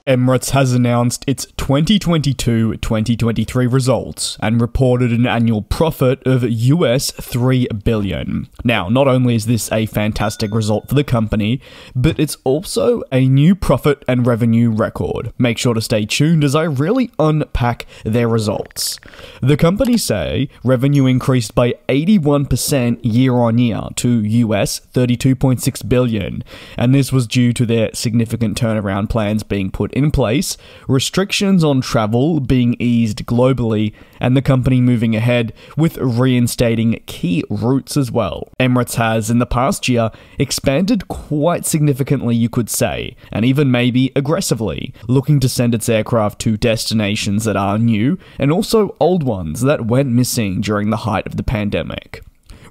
Emirates has announced its 2022-2023 results and reported an annual profit of US $3 billion. Now, not only is this a fantastic result for the company, but it's also a new profit and revenue record. Make sure to stay tuned as I really unpack their results. The company say revenue increased by 81% year-on-year to US $32.6 billion, and this was due to their significant turnaround plans being put in place, restrictions on travel being eased globally, and the company moving ahead with reinstating key routes as well. Emirates has, in the past year, expanded quite significantly, you could say, and even maybe aggressively, looking to send its aircraft to destinations that are new and also old ones that went missing during the height of the pandemic.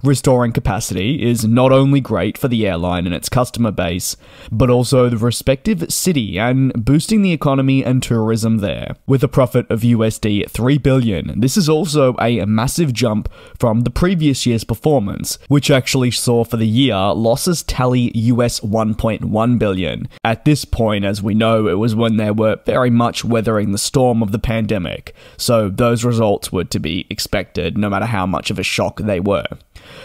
Restoring capacity is not only great for the airline and its customer base, but also the respective city and boosting the economy and tourism there. With a profit of USD $3 billion, this is also a massive jump from the previous year's performance, which actually saw for the year losses tally US $1.1 billion. At this point, as we know, it was when they were very much weathering the storm of the pandemic, so those results were to be expected no matter how much of a shock they were.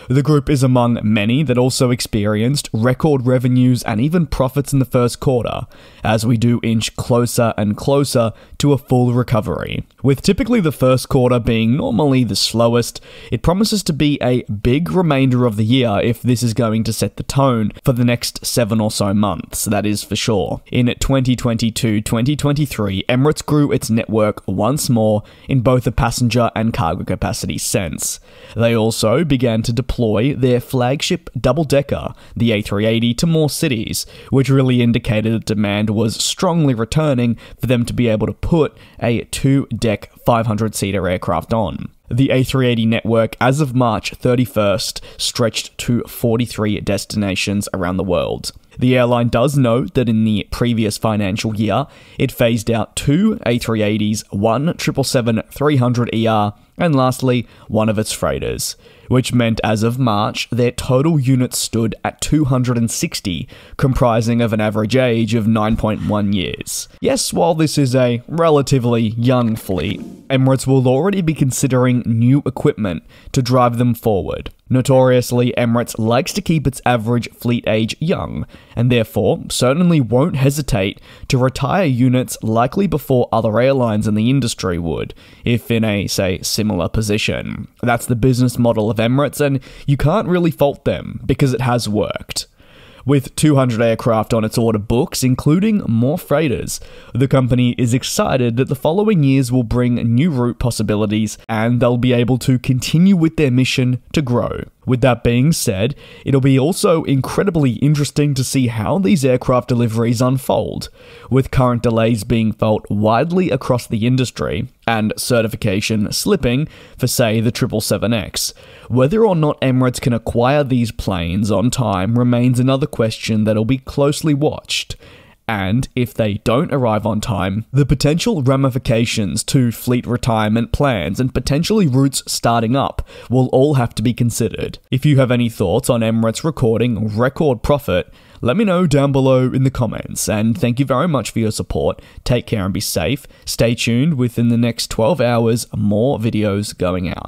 The group is among many that also experienced record revenues and even profits in the first quarter, as we do inch closer and closer to a full recovery. With typically the first quarter being normally the slowest, it promises to be a big remainder of the year if this is going to set the tone for the next 7 or so months, that is for sure. In 2022-2023, Emirates grew its network once more in both a passenger and cargo capacity sense. They also began to deploy their flagship double-decker, the A380, to more cities, which really indicated that demand was strongly returning for them to be able to put a 2-deck 500-seater aircraft on. The A380 network as of March 31st stretched to 43 destinations around the world. The airline does note that in the previous financial year, it phased out 2 A380s, 1 777-300ER, and lastly, one of its freighters, which meant as of March, their total units stood at 260, comprising of an average age of 9.1 years. Yes, while this is a relatively young fleet, Emirates will already be considering new equipment to drive them forward. Notoriously, Emirates likes to keep its average fleet age young, and therefore certainly won't hesitate to retire units likely before other airlines in the industry would, if in a, say, similar position. That's the business model of Emirates, and you can't really fault them, because it has worked. With 200 aircraft on its order books, including more freighters, the company is excited that the following years will bring new route possibilities and they'll be able to continue with their mission to grow. With that being said, it'll be also incredibly interesting to see how these aircraft deliveries unfold, with current delays being felt widely across the industry and certification slipping for, say, the 777X. Whether or not Emirates can acquire these planes on time remains another question that'll be closely watched. And if they don't arrive on time, the potential ramifications to fleet retirement plans and potentially routes starting up will all have to be considered. If you have any thoughts on Emirates recording record profit, let me know down below in the comments, and thank you very much for your support. Take care and be safe. Stay tuned, within the next 12 hours, more videos going out.